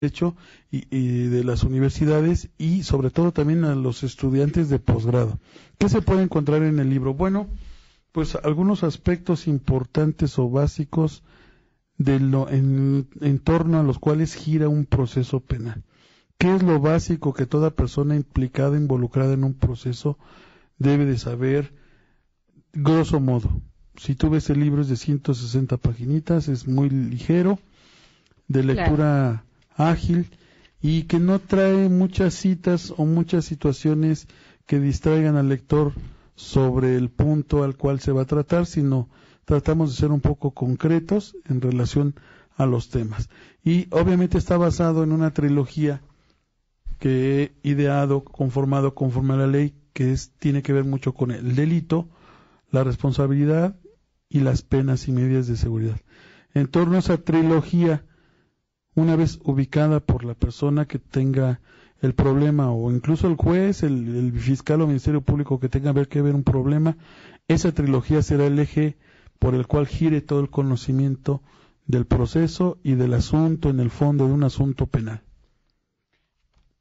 Derecho y de las universidades y sobre todo también a los estudiantes de posgrado. ¿Qué se puede encontrar en el libro? Bueno, pues algunos aspectos importantes o básicos en torno a los cuales gira un proceso penal. ¿Qué es lo básico que toda persona implicada, involucrada en un proceso debe de saber? Grosso modo, si tú ves el libro es de 160 paginitas, es muy ligero, de lectura ágil y que no trae muchas citas o muchas situaciones que distraigan al lector sobre el punto al cual se va a tratar, sino tratamos de ser un poco concretos en relación a los temas. Y obviamente está basado en una trilogía que he ideado, conformado conforme a la ley, que tiene que ver mucho con el delito, la responsabilidad y las penas y medidas de seguridad. En torno a esa trilogía, una vez ubicada por la persona que tenga el problema, o incluso el juez, el fiscal o ministerio público que tenga que ver un problema, esa trilogía será el eje por el cual gire todo el conocimiento del proceso y del asunto, en el fondo de un asunto penal.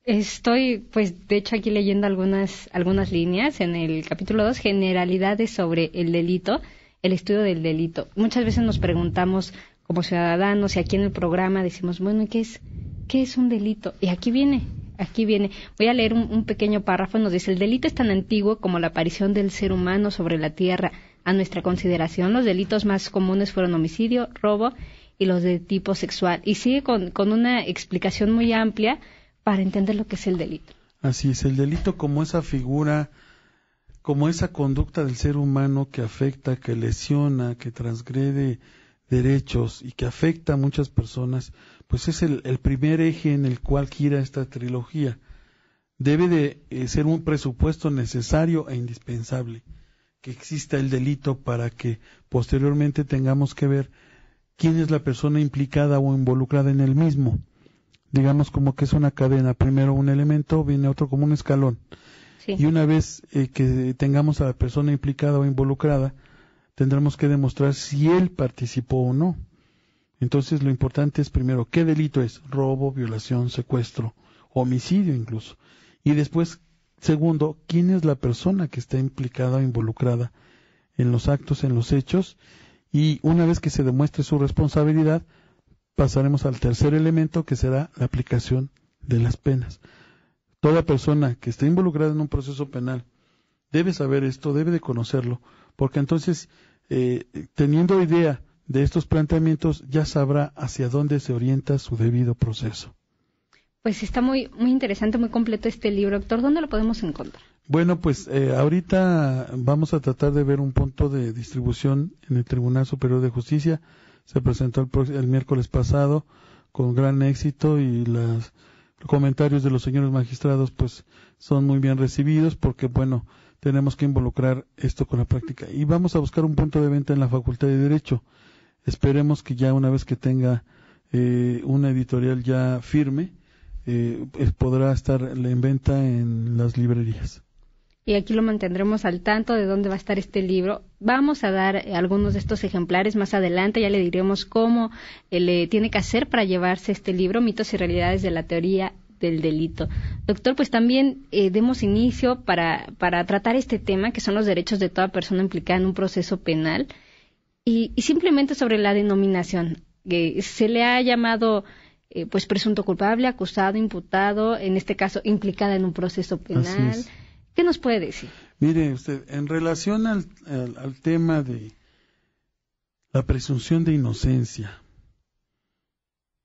Estoy, pues, de hecho aquí leyendo algunas líneas en el capítulo 2, generalidades sobre el delito, el estudio del delito. Muchas veces nos preguntamos como ciudadanos y aquí en el programa decimos, bueno, ¿qué es un delito? Y aquí viene. Voy a leer un pequeño párrafo. Nos dice: el delito es tan antiguo como la aparición del ser humano sobre la tierra. A nuestra consideración, los delitos más comunes fueron homicidio, robo y los de tipo sexual. Y sigue con una explicación muy amplia para entender lo que es el delito. Así es, el delito como esa figura, como esa conducta del ser humano que afecta, que lesiona, que transgrede derechos y que afecta a muchas personas, pues es el primer eje en el cual gira esta trilogía. Debe de ser un presupuesto necesario e indispensable que exista el delito para que posteriormente tengamos que ver quién es la persona implicada o involucrada en el mismo. Digamos como que es una cadena, primero un elemento, viene otro como un escalón. Sí. Y una vez que tengamos a la persona implicada o involucrada, tendremos que demostrar si él participó o no. Entonces lo importante es primero, ¿qué delito es? Robo, violación, secuestro, homicidio incluso. Y después, segundo, ¿quién es la persona que está implicada o involucrada en los actos, en los hechos? Y una vez que se demuestre su responsabilidad, pasaremos al tercer elemento, que será la aplicación de las penas. Toda persona que esté involucrada en un proceso penal debe saber esto, debe de conocerlo, porque entonces, teniendo idea de estos planteamientos, ya sabrá hacia dónde se orienta su debido proceso. Pues está muy interesante, muy completo este libro, doctor. ¿Dónde lo podemos encontrar? Bueno, pues ahorita vamos a tratar de ver un punto de distribución en el Tribunal Superior de Justicia. Se presentó el miércoles pasado con gran éxito y los comentarios de los señores magistrados pues son muy bien recibidos porque, bueno, tenemos que involucrar esto con la práctica. Y vamos a buscar un punto de venta en la Facultad de Derecho. Esperemos que ya una vez que tenga una editorial ya firme, podrá estar en venta en las librerías. Y aquí lo mantendremos al tanto de dónde va a estar este libro. Vamos a dar algunos de estos ejemplares más adelante, ya le diremos cómo le tiene que hacer para llevarse este libro, Mitos y Realidades de la Teoría del Delito. Doctor, pues también demos inicio para tratar este tema, que son los derechos de toda persona implicada en un proceso penal, y simplemente sobre la denominación. Se le ha llamado pues presunto culpable, acusado, imputado, en este caso implicada en un proceso penal. ¿Qué nos puede decir? Mire usted, en relación al tema de la presunción de inocencia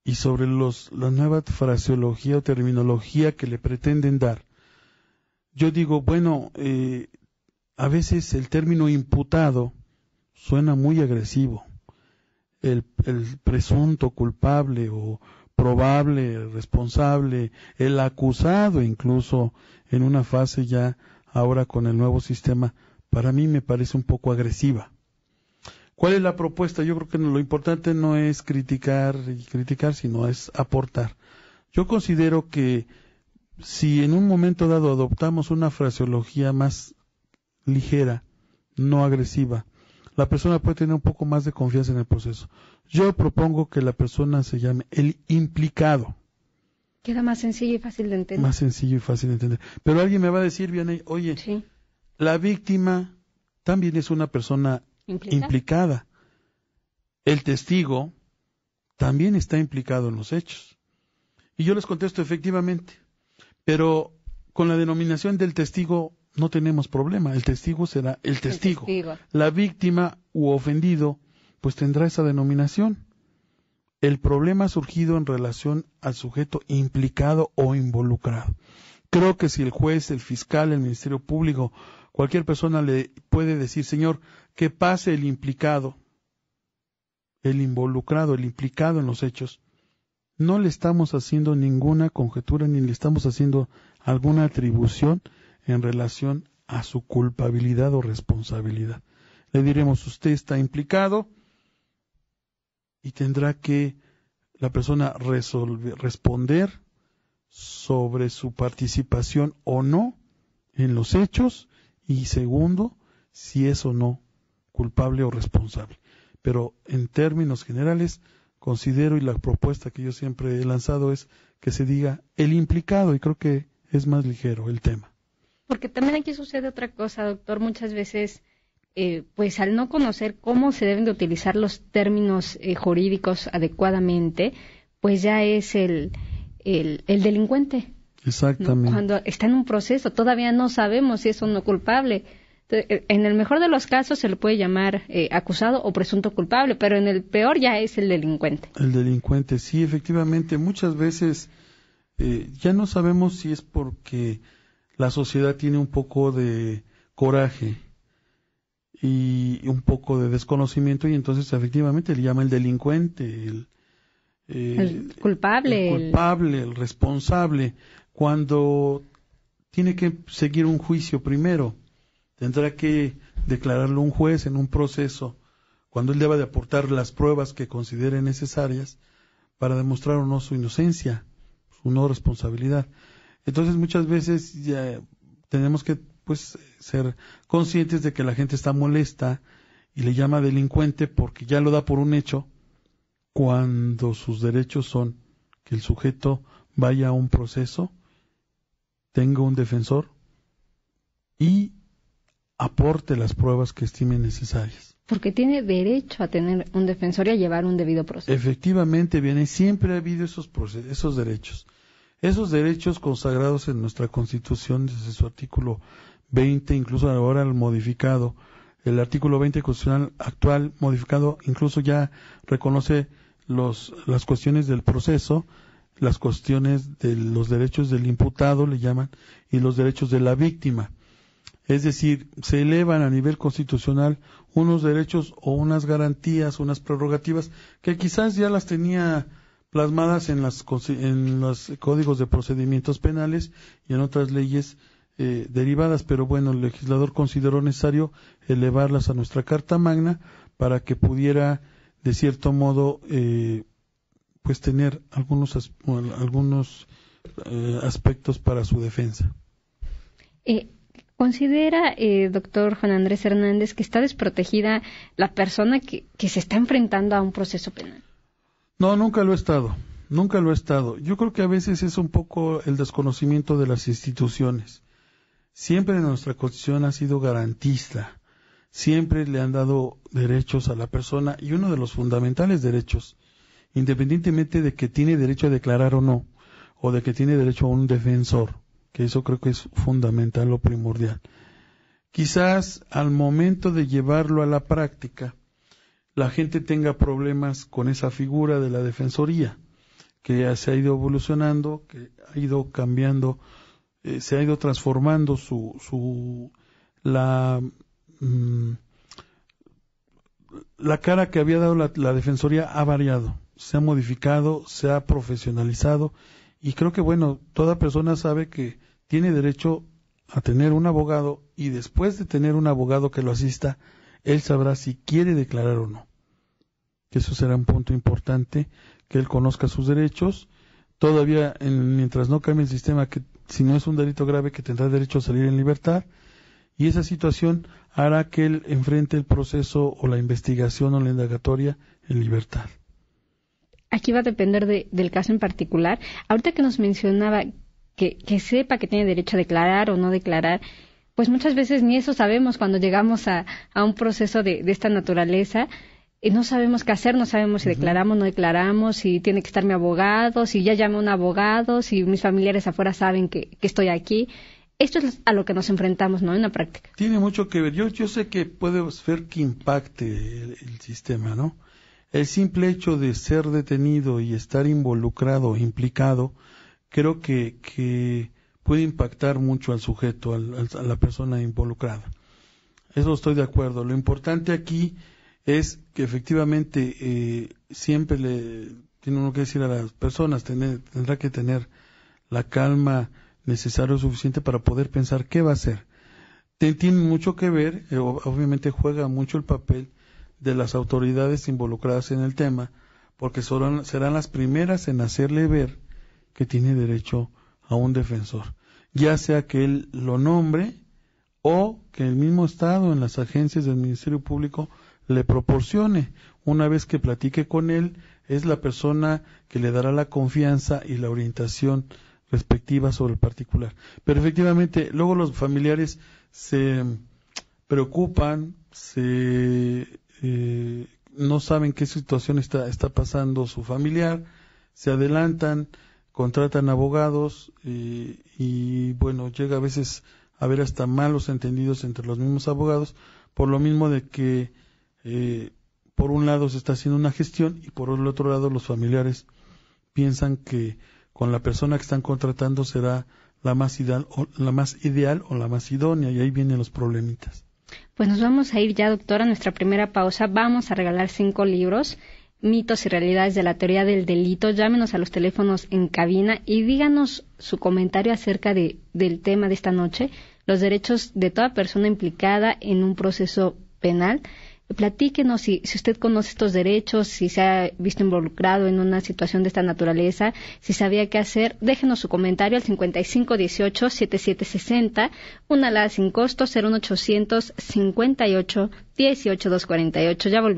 y sobre la nueva fraseología o terminología que le pretenden dar, yo digo, bueno, a veces el término imputado suena muy agresivo. El presunto culpable o probable, responsable, el acusado incluso en una fase ya ahora con el nuevo sistema, para mí me parece un poco agresiva. ¿Cuál es la propuesta? Yo creo que lo importante no es criticar, sino es aportar. Yo considero que si en un momento dado adoptamos una fraseología más ligera, no agresiva, la persona puede tener un poco más de confianza en el proceso. Yo propongo que la persona se llame el implicado, Queda más sencillo y fácil de entender. Más sencillo y fácil de entender. Pero alguien me va a decir, Vianey, oye, sí, la víctima también es una persona implicada. El testigo también está implicado en los hechos. Y yo les contesto, efectivamente. Pero con la denominación del testigo no tenemos problema. El testigo será el testigo. La víctima u ofendido pues tendrá esa denominación. El problema ha surgido en relación al sujeto implicado o involucrado. Creo que si el juez, el fiscal, el Ministerio Público, cualquier persona le puede decir, señor, que pase el implicado, el involucrado, el implicado en los hechos, no le estamos haciendo ninguna conjetura ni le estamos haciendo alguna atribución en relación a su culpabilidad o responsabilidad. Le diremos, usted está implicado y tendrá que la persona responder sobre su participación o no en los hechos y segundo, si es o no culpable o responsable. Pero en términos generales, considero y la propuesta que yo siempre he lanzado es que se diga el implicado y creo que es más ligero el tema. Porque también aquí sucede otra cosa, doctor, muchas veces pues al no conocer cómo se deben de utilizar los términos jurídicos adecuadamente, pues ya es el delincuente. Exactamente. ¿No? Cuando está en un proceso, todavía no sabemos si es o no culpable. Entonces, en el mejor de los casos se le puede llamar acusado o presunto culpable, pero en el peor ya es el delincuente. El delincuente, sí, efectivamente. Muchas veces ya no sabemos si es porque la sociedad tiene un poco de coraje y un poco de desconocimiento y entonces efectivamente le llama el delincuente, el culpable, el responsable, cuando tiene que seguir un juicio primero. Tendrá que declararlo un juez en un proceso, cuando él deba de aportar las pruebas que considere necesarias para demostrar o no su inocencia, su no responsabilidad. Entonces muchas veces ya tenemos que pues ser conscientes de que la gente está molesta y le llama delincuente porque ya lo da por un hecho, cuando sus derechos son que el sujeto vaya a un proceso, tenga un defensor y aporte las pruebas que estime necesarias. Porque tiene derecho a tener un defensor y a llevar un debido proceso. Efectivamente, bien, y siempre ha habido esos derechos. Esos derechos consagrados en nuestra Constitución desde su artículo 20, incluso ahora el modificado, el artículo 20 constitucional actual modificado, incluso ya reconoce las cuestiones del proceso, las cuestiones de los derechos del imputado, le llaman, y los derechos de la víctima. Es decir, se elevan a nivel constitucional unos derechos o unas garantías, unas prerrogativas que quizás ya las tenía plasmadas en los códigos de procedimientos penales y en otras leyes derivadas, pero bueno, el legislador consideró necesario elevarlas a nuestra Carta Magna para que pudiera, de cierto modo, pues tener algunos aspectos para su defensa. ¿Considera, doctor Juan Andrés Hernández, que está desprotegida la persona que se está enfrentando a un proceso penal? No, nunca lo he estado. Yo creo que a veces es un poco el desconocimiento de las instituciones. Siempre nuestra Constitución ha sido garantista. Siempre le han dado derechos a la persona y uno de los fundamentales derechos, independientemente de que tiene derecho a declarar o no, o de que tiene derecho a un defensor, que eso creo que es fundamental o primordial. Quizás al momento de llevarlo a la práctica, la gente tenga problemas con esa figura de la defensoría, que ya se ha ido evolucionando, que ha ido cambiando, se ha ido transformando la cara que había dado la defensoría ha variado, se ha modificado, se ha profesionalizado y creo que bueno, toda persona sabe que tiene derecho a tener un abogado y después de tener un abogado que lo asista, él sabrá si quiere declarar o no. Eso será un punto importante, que él conozca sus derechos. Todavía, mientras no cambie el sistema, que si no es un delito grave, que tendrá derecho a salir en libertad. Y esa situación hará que él enfrente el proceso o la investigación o la indagatoria en libertad. Aquí va a depender del caso en particular. Ahorita que nos mencionaba que sepa que tiene derecho a declarar o no declarar, pues muchas veces ni eso sabemos cuando llegamos a un proceso de esta naturaleza. No sabemos qué hacer, no sabemos si declaramos, no declaramos, si tiene que estar mi abogado, si ya llamé a un abogado, si mis familiares afuera saben que estoy aquí. Esto es a lo que nos enfrentamos, ¿no?, en la práctica. Tiene mucho que ver. Yo sé que puede ser que impacte el sistema, ¿no? El simple hecho de ser detenido y estar involucrado, implicado, creo que puede impactar mucho al sujeto, a la persona involucrada. Eso estoy de acuerdo. Lo importante aquí es que efectivamente siempre tiene uno que decir a las personas, tendrá que tener la calma necesaria o suficiente para poder pensar qué va a hacer. Tiene mucho que ver, obviamente juega mucho el papel de las autoridades involucradas en el tema, porque serán las primeras en hacerle ver que tiene derecho a un defensor, ya sea que él lo nombre o que el mismo Estado en las agencias del Ministerio Público le proporcione. Una vez que platique con él, es la persona que le dará la confianza y la orientación respectiva sobre el particular. Pero efectivamente, luego los familiares se preocupan, no saben qué situación está pasando su familiar, se adelantan, contratan abogados y bueno, llega a veces a haber hasta malos entendidos entre los mismos abogados, por lo mismo de que por un lado se está haciendo una gestión y por el otro lado los familiares piensan que con la persona que están contratando será la más ideal o la más idónea, y ahí vienen los problemitas. Pues nos vamos a ir ya, doctora, a nuestra primera pausa. Vamos a regalar 5 libros, Mitos y Realidades de la Teoría del Delito. Llámenos a los teléfonos en cabina y díganos su comentario acerca del tema de esta noche, los derechos de toda persona implicada en un proceso penal. Platíquenos si usted conoce estos derechos, si se ha visto involucrado en una situación de esta naturaleza, si sabía qué hacer. Déjenos su comentario al 5518-7760, una alada sin costo, 01800 58 18 248. Ya volvemos.